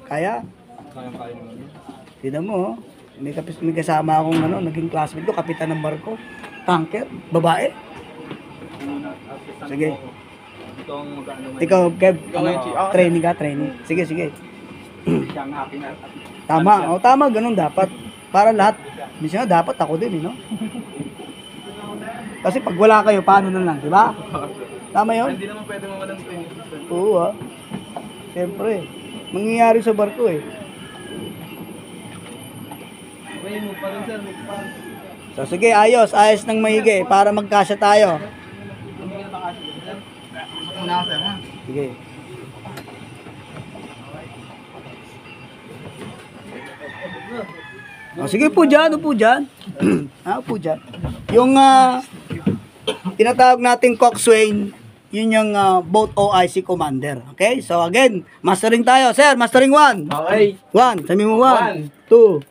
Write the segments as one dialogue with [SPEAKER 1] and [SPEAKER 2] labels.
[SPEAKER 1] Kaya?
[SPEAKER 2] Kaya naman.
[SPEAKER 1] Tignan mo, oh. May kasama akong naging classmate ko, kapitan ng barko. Tanker, babae. Sige. Ikaw, Kev, training ka, training. Sige. Tama, tama, ganun dapat. Para lahat. Minsan dapat ako din, no? Kasi pag wala kayo, paano na lang, di ba? Tama yun?
[SPEAKER 2] Hindi naman pwede mawalang training.
[SPEAKER 1] Oo, siyempre. Mangyayari sa barko, eh. So sige, ayos ng maigi para magkasya tayo. Sige. Sige po dyan, upo dyan. Upo dyan. Yung tinatawag nating coxswain, yun yung boat OIC commander. Okay? So again, mastering tayo. Sir, mastering 1.
[SPEAKER 2] Okay.
[SPEAKER 1] 1. Sabi mo 1. 2.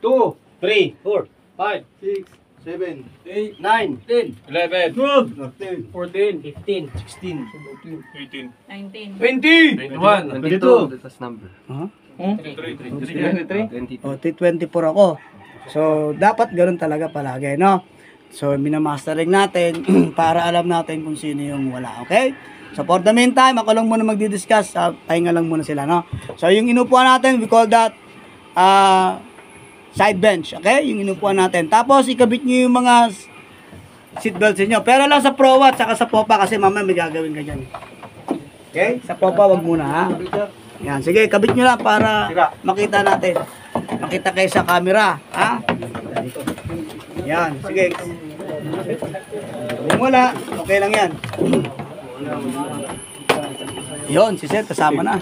[SPEAKER 2] 3, 4, 5, 6, 7, 8, 9, 10, 11, 12, 13, 14, 15, 16, 17, 18, 19, 20, 21, 22. That's number.
[SPEAKER 1] Huh?
[SPEAKER 2] 23.
[SPEAKER 1] 24 ako. So, dapat ganoon talaga palagi, no? So, minamastering natin para alam natin kung sino yung wala, okay? So, for the meantime, ako lang muna magdi-discuss. Pahinga lang muna sila, no? So, yung inupuan natin, we call that side bench, okay? Yung inupuan natin. Tapos, ikabit nyo yung mga seatbelts nyo. Pero lang sa prowa at saka sa popa kasi mamaya may gagawin ka dyan. Okay? Sa popa, wag muna, ha? Yan, sige, kabit nyo lang para makita natin. Makita kayo sa camera, ha? Yan, sige. Kung wala, okay lang yan. Yun, si Sir, kasama na.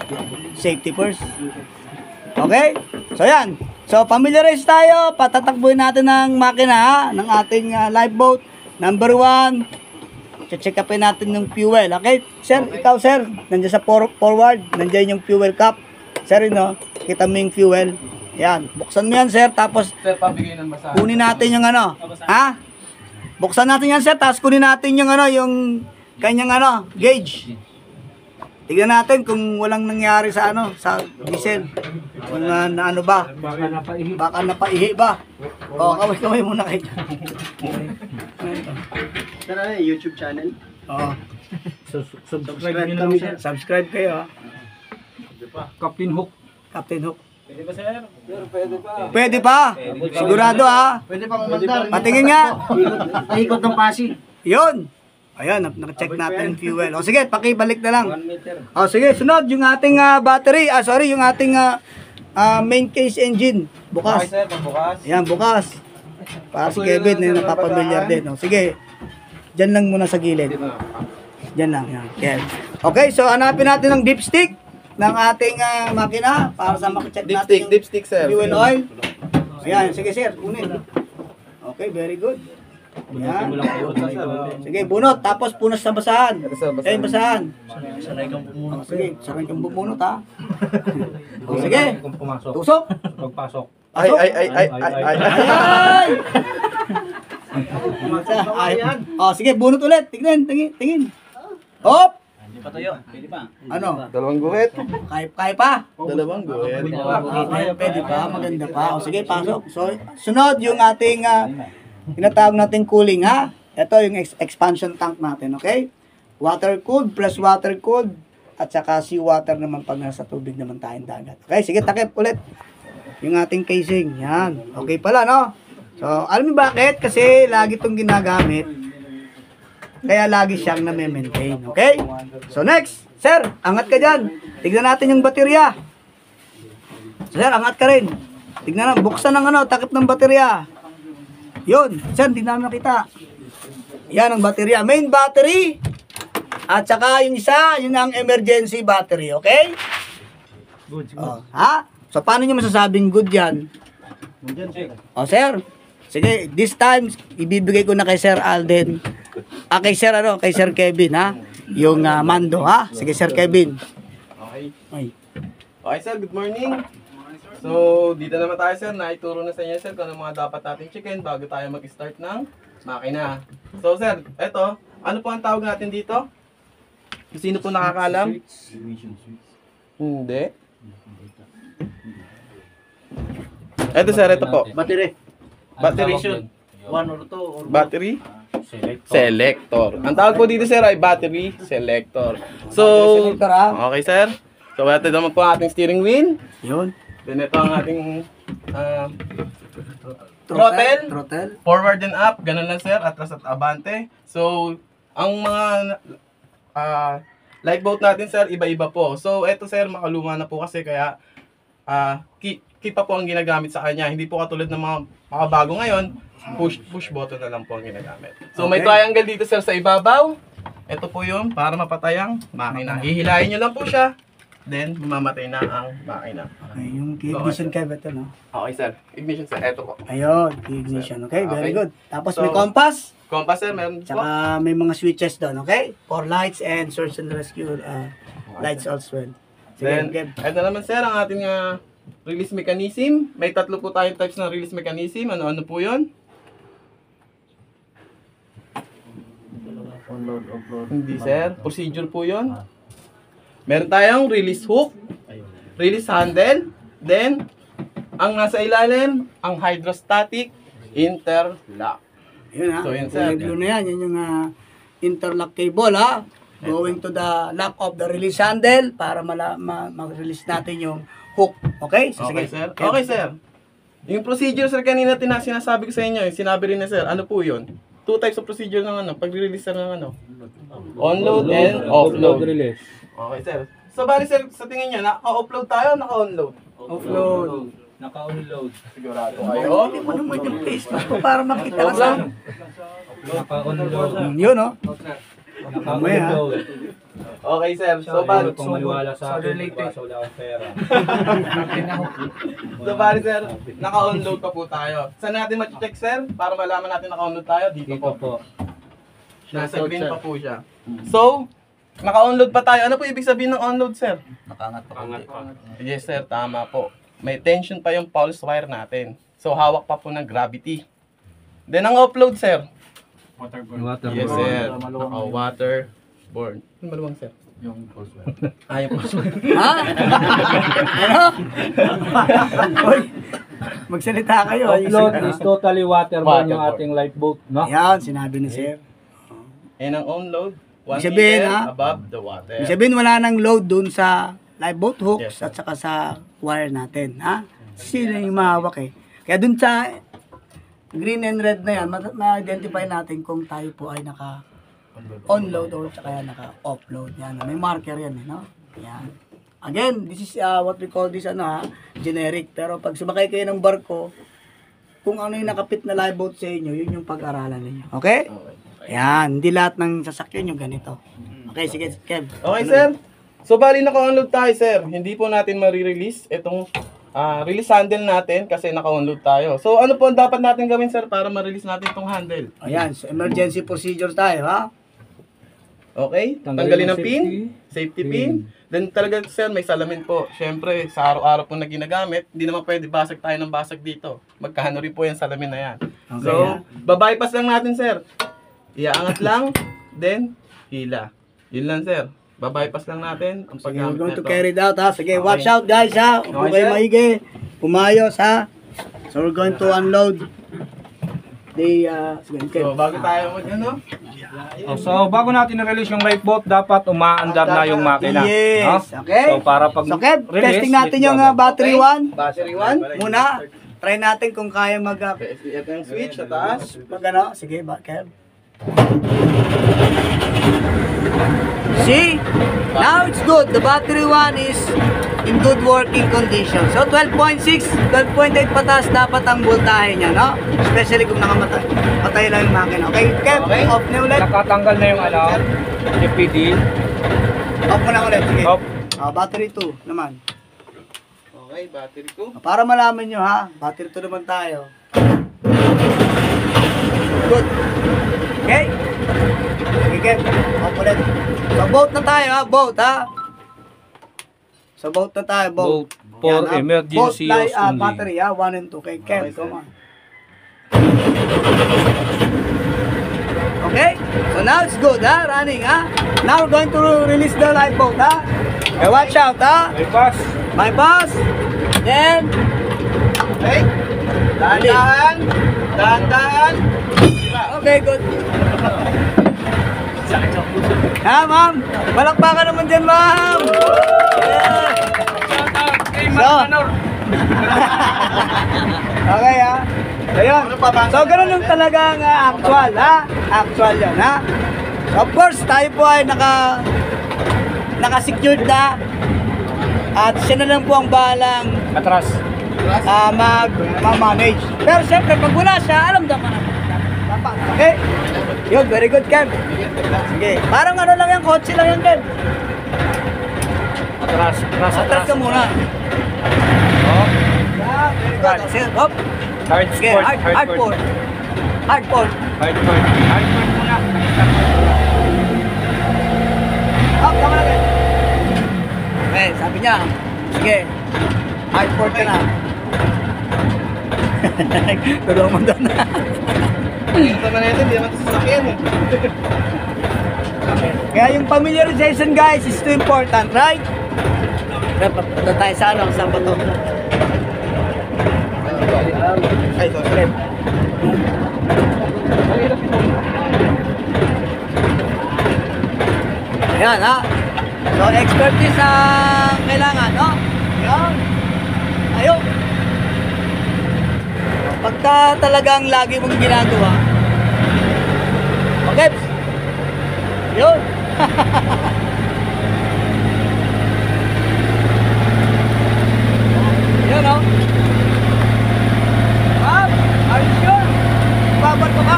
[SPEAKER 1] Safety first. Okay? So, yan. So, familiarize tayo. Patatakbuhin natin ng makina, ha? Ng ating lifeboat. Number 1, check upin natin yung fuel. Okay? Sir, ikaw, sir. Nandiyan sa forward. Nandiyan yung fuel cap. Sir, kita mo yung fuel. Yan. Buksan mo yan, sir. Tapos, kunin natin yung ha? Buksan natin yan, sir. Tapos, kunin natin yung yung kanyang gauge. Tignan natin kung walang nangyari sa sa diesel. Kung ba? Baka napaihi ba? O, kaway muna kayo.
[SPEAKER 2] Tara, YouTube channel.
[SPEAKER 1] Oo. Subscribe kayo, ha?
[SPEAKER 2] Captain Hook.
[SPEAKER 1] Captain Hook.
[SPEAKER 2] Pwede ba, sir? Pwede pa.
[SPEAKER 1] Pwede pa? Sigurado, ha?
[SPEAKER 2] Pwede pa kumandar.
[SPEAKER 1] Patingin nga.
[SPEAKER 2] Ikot ng Pasig.
[SPEAKER 1] Yun. Ayan, naka-check natin yung fuel. O sige, pakibalik na lang.
[SPEAKER 2] 1 meter.
[SPEAKER 1] O sige, sunod yung ating battery. Yung ating main case engine. Bukas.
[SPEAKER 2] Okay, sir, bukas.
[SPEAKER 1] Ayan, bukas. Para si Kevin na napapamilyar din. O sige, dyan lang muna sa gilid. Dyan lang. Yan. Yan. Okay, so hanapin natin ng dipstick ng ating makina para sa makacheck natin yung
[SPEAKER 2] Dipstick, sir.
[SPEAKER 1] fuel oil. Ayan, sige sir, kunin. Okay, very good. Yan. Sige, bunot. Tapos punas sa basahan. Ayun, basahan.
[SPEAKER 2] Sanay kang pumunot.
[SPEAKER 1] Sige, sanay kang bumunot, ha. O, sige. Tusok.
[SPEAKER 2] Pagpasok.
[SPEAKER 1] Ay. O, sige, bunot ulit. Tingin. Hop.
[SPEAKER 2] Hindi pa tayo. Pwede pa.
[SPEAKER 1] Ano?
[SPEAKER 3] Dalawang guhit.
[SPEAKER 1] Kaya pa.
[SPEAKER 3] Dalawang guhit.
[SPEAKER 1] Pwede pa, maganda pa. O, sige, pasok. So, sunod yung ating tinatawag natin cooling, ha? Ito yung expansion tank natin, okay? Water cooled plus water cooled at saka seawater naman pag nasa tubig naman tayong dagat. Okay, sige, takip ulit yung ating casing. Yan. Okay pala, no? So, alam mo bakit? Kasi lagi itong ginagamit. Kaya lagi siyang na-maintain. Okay? So, next. Sir, angat ka dyan. Tignan natin yung baterya. Sir, angat ka rin. Tignan na, buksan ng takip ng baterya. Yun, sir, hindi namin nakita. Yan ang baterya. Main battery. At saka yung isa, yun ang emergency battery. Okay?
[SPEAKER 2] Good.
[SPEAKER 1] Ha? So, paano nyo masasabing good yan? O, sir. Sige, this time, ibibigay ko na kay Sir Alden. Kay Sir, kay Sir Kevin, ha? Yung mando, ha? Sige, Sir Kevin.
[SPEAKER 3] Okay.
[SPEAKER 1] Ay.
[SPEAKER 3] Okay, sir. Good morning. So, dito naman tayo, sir. Naituro na sa inyo, sir, kung ano mga dapat natin checkin bago tayo mag-start ng makina. So, sir, eto. Ano po ang tawag natin dito? Sino po nakakalam? Hindi. Ito sir, ito po.
[SPEAKER 2] Battery.
[SPEAKER 3] Battery.
[SPEAKER 2] One or two or
[SPEAKER 3] Battery
[SPEAKER 2] Selector.
[SPEAKER 3] selector. Ang tawag po dito sir ay battery selector. So,
[SPEAKER 1] Selector, ha?
[SPEAKER 3] okay sir. So, ito naman po ang ating steering wheel.
[SPEAKER 1] Yun.
[SPEAKER 3] Then ito ang ating throttle.
[SPEAKER 1] Throttle.
[SPEAKER 3] Forward and up, ganun lang sir, atras at abante. So, ang mga lifeboat natin sir, iba-iba po. So, eto sir, makaluma na po kasi kaya key pa po ang ginagamit sa kanya. Hindi po katulad ng mga bago ngayon, push button na lang po ang ginagamit. So, may
[SPEAKER 1] Okay.
[SPEAKER 3] triangle dito sir sa ibabaw. Ito po yun, para mapatay ang makina. Hihilahin nyo lang po siya, then mamamatay na ang makina.
[SPEAKER 1] Okay, yung ignition cable ito, no?
[SPEAKER 3] Okay sir, ignition sir, eto po.
[SPEAKER 1] Ayun, ignition. Okay,
[SPEAKER 3] Okay.
[SPEAKER 1] very good. Tapos
[SPEAKER 3] So,
[SPEAKER 1] may compass.
[SPEAKER 3] Compass sir, meron po.
[SPEAKER 1] Tsaka may mga switches doon, okay? For lights and search and rescue lights also well. Sige,
[SPEAKER 3] Then,
[SPEAKER 1] Kev.
[SPEAKER 3] ito naman sir, ang ating release mechanism. May tatlo po tayong types ng release mechanism. Ano-ano po yun?
[SPEAKER 2] Unload, offload.
[SPEAKER 3] Hindi sir, procedure po yun. Meron tayong release hook, release handle, then, ang nasa ilalim, ang hydrostatic interlock.
[SPEAKER 1] Yun ha.
[SPEAKER 3] So, yun, sir.
[SPEAKER 1] Blue na yan. Yan yung interlock cable ha. Going to the lock of the release handle para mag-release natin yung hook. Okay? So,
[SPEAKER 3] Okay
[SPEAKER 1] sige.
[SPEAKER 3] sir.
[SPEAKER 1] Kev.
[SPEAKER 3] Okay sir. Yung procedure sir kanina sinasabi ko sa inyo, yung sinabi rin na sir, ano po yun? Two types of procedure ng pag-release sir ng onload and offload.
[SPEAKER 2] Release.
[SPEAKER 3] Okay sir. So bali sir, sa tingin nyo, naka-offload tayo o naka-onload?
[SPEAKER 1] Offload.
[SPEAKER 2] Naka-unload.
[SPEAKER 3] Sigurado
[SPEAKER 1] Hindi
[SPEAKER 3] kayo?
[SPEAKER 1] mo naman yung Facebook ko para makita ka sa...
[SPEAKER 2] Naka-unload.
[SPEAKER 1] Yun no?
[SPEAKER 2] Naka-unload.
[SPEAKER 3] Okay sir, so bali,
[SPEAKER 2] Kung maniwala sa akin, basta wala akong pera.
[SPEAKER 3] so bali sir, naka-onload pa po tayo. Saan natin ma-check sir? Para malaman natin naka-onload tayo? Dito
[SPEAKER 2] Dito
[SPEAKER 3] po.
[SPEAKER 2] po.
[SPEAKER 3] Nasa green pa po siya. So, naka-onload pa tayo. Ano po ibig sabihin ng onload sir?
[SPEAKER 2] Nakangat pa.
[SPEAKER 3] Yes sir, tama po. May tension pa yung pulse wire natin. So, hawak pa po ng gravity. Then, ang offload sir?
[SPEAKER 2] Water.
[SPEAKER 3] Yes sir, naka-waterborne. Yung maluwang sir?
[SPEAKER 2] Yung pulse
[SPEAKER 3] Yung pulse wire.
[SPEAKER 1] Ha? Ano? Hoy, magsalita kayo.
[SPEAKER 2] Offload is totally waterborne yung
[SPEAKER 3] Waterborne.
[SPEAKER 2] ating lifeboat, no?
[SPEAKER 1] Yan, sinabi ni Sir.
[SPEAKER 3] And ang onload, 1
[SPEAKER 1] Ibig sabihin,
[SPEAKER 3] meter
[SPEAKER 1] ha?
[SPEAKER 3] above the water.
[SPEAKER 1] Ibig sabihin, wala nang load dun sa lifeboat hooks
[SPEAKER 3] Yes, sir.
[SPEAKER 1] at saka sa wire natin. Ha? Sila yung mahawak eh. Kaya dun sa green and red na yan, ma-identify natin kung tayo po ay naka-onload or saka naka-offload. Yan, may marker yan, eh, no? Yan. Again, this is what we call this, generic. Pero pag sumakay kayo ng barko, kung ano yung nakapit na lifeboat sa inyo, yun yung pag-aralan ninyo. Okay? Yan, hindi lahat ng sasakyan yung ganito. Okay, sige, Kev.
[SPEAKER 3] Okay sir. So bali naka-onload tayo sir. Hindi po natin ma-release itong release handle natin kasi naka-onload tayo. So ano po ang dapat natin gawin sir para ma-release natin itong handle?
[SPEAKER 1] Ayan, so emergency procedure tayo, ha?
[SPEAKER 3] Okay? Tanggalin ang pin, safety pin. Then talaga sir, may salamin po. Siyempre, sa araw-araw po na ginagamit, hindi naman pwede basag tayo ng basag dito. Magkano rin po yung salamin na yan.
[SPEAKER 1] Okay,
[SPEAKER 3] So, babypass lang natin sir. Iaangat lang, then hila. Yun lang sir. Babypass lang natin ang
[SPEAKER 1] Sige, we're
[SPEAKER 3] paggamit
[SPEAKER 1] going to
[SPEAKER 3] nito.
[SPEAKER 1] carry it out, ha? Sige,
[SPEAKER 3] Okay.
[SPEAKER 1] watch out, guys, ha? Huwag
[SPEAKER 3] Okay,
[SPEAKER 1] kayo
[SPEAKER 3] sir.
[SPEAKER 1] maigi. Pumayos, ha? So, we're going to unload the, sige, Kev.
[SPEAKER 3] So, bago tayo
[SPEAKER 2] So, bago natin na-release yung lifeboat, dapat umaandar na yung makina.
[SPEAKER 1] Yes,
[SPEAKER 2] no?
[SPEAKER 1] okay.
[SPEAKER 2] So, para pag
[SPEAKER 1] So, Kev,
[SPEAKER 2] release,
[SPEAKER 1] testing natin yung
[SPEAKER 2] dito agad.
[SPEAKER 1] battery 1.
[SPEAKER 3] Battery 1.
[SPEAKER 1] Muna, try natin kung kaya
[SPEAKER 3] Ito yung switch sa taas.
[SPEAKER 1] mag sige, Kev. See? Now it's good. The battery 1 is in good working condition. So 12.6, 12.8 pataas dapat ang voltahe niya, no? Especially kung patay lang yung makina. Okay, Kev,
[SPEAKER 3] Okay.
[SPEAKER 1] off na ulit.
[SPEAKER 2] Nakatanggal na yung FPD.
[SPEAKER 1] Off mo na ulit, sige.
[SPEAKER 2] Off.
[SPEAKER 1] Battery 2 naman.
[SPEAKER 3] Okay, battery 2.
[SPEAKER 1] Para malaman nyo, ha? Battery 2 naman tayo. Good. Okay? Okay, Kev. Off ulit. So, boat na tayo, ha? Boat, ha? So, boat na tayo, boat.
[SPEAKER 2] Boat for
[SPEAKER 1] Yan, ha?
[SPEAKER 2] emergency
[SPEAKER 1] boat light,
[SPEAKER 2] use only.
[SPEAKER 1] battery, ha? 1 and 2. Okay, Kev,
[SPEAKER 3] Okay, sir.
[SPEAKER 1] come on. Okay? So, now it's good, ha? Running, ha? Now, we're going to release the lifeboat, ha? Okay, watch out, ha?
[SPEAKER 2] Bypass.
[SPEAKER 1] Bypass. Then,
[SPEAKER 3] Okay? Dahan-dahan. Dahan-dahan.
[SPEAKER 1] Okay, good. Ha, ma'am? Palakpakan naman dyan, ma'am! Yeah. So, okay, ha? Ayun. So, ganun yung talagang actual, ha? Actual yan, ha? Of course, tayo po ay naka-secured na. At siya na lang po ang bahalang mag-manage. Pero siyempre, pag wala siya, alam naman naman. Dapat, okay? Yun, very good, Ken. Sige. Parang ano lang yan, kotse lang yan, Ken. Atras ka muna. Oh. Yeah, very good. Sige, hop. Sige, hard port. Hard port. Muna. Hop, tama na, Ken. Okay, sabi niya. Sige. Hard port ka na. Tulungan mo doon na.
[SPEAKER 3] Ito na natin, hindi naman ito sasakyan eh.
[SPEAKER 1] Kaya yung familiarization, guys, is too important, right? Punta tayo sa ano, saan ba to?
[SPEAKER 3] Ay, sorry.
[SPEAKER 1] Ayan, ha? So, expertise ang kailangan, no? Ayan. Ayun. Pagka talagang lagi mong ginagawa, okay. Yun. Yun, no? Ma'am, are you sure? Babar ko ba?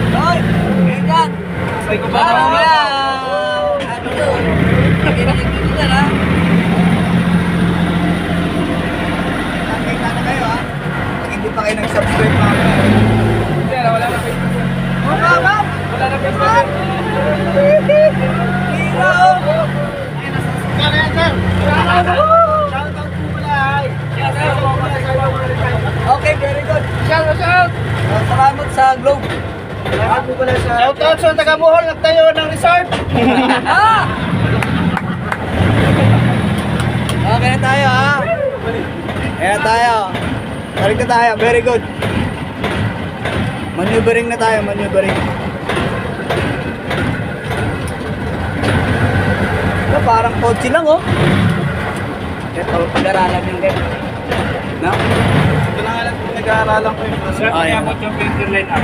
[SPEAKER 1] Hoy, ganyan.
[SPEAKER 3] Ay, ko ba
[SPEAKER 1] Parang
[SPEAKER 3] naman?
[SPEAKER 1] ano yun? Nakikita na, ha? Nakikita na kayo, ha? Pag hindi pa kayo nag-subscribe, mga
[SPEAKER 3] Wala na Facebook.
[SPEAKER 1] Ma'am!
[SPEAKER 3] Wala na Facebook.
[SPEAKER 1] Hira, oh!
[SPEAKER 3] Kaya yan, sir.
[SPEAKER 1] Okay, very good.
[SPEAKER 3] Shout!
[SPEAKER 1] Salamat sa Globe.
[SPEAKER 3] Shout out sa taga-Bohol, nagtayo ng resort.
[SPEAKER 1] Ah! Okay na tayo, ha? Kaya na tayo. Balik na tayo. Very good. Maneuvering na tayo, maneuvering. Ito, parang kotse lang, oh. Ito, pag-aralan yung game. No?
[SPEAKER 3] Ito na nga lang, nag-aaralan ko yun.
[SPEAKER 1] Ayan.
[SPEAKER 2] yung finger line up.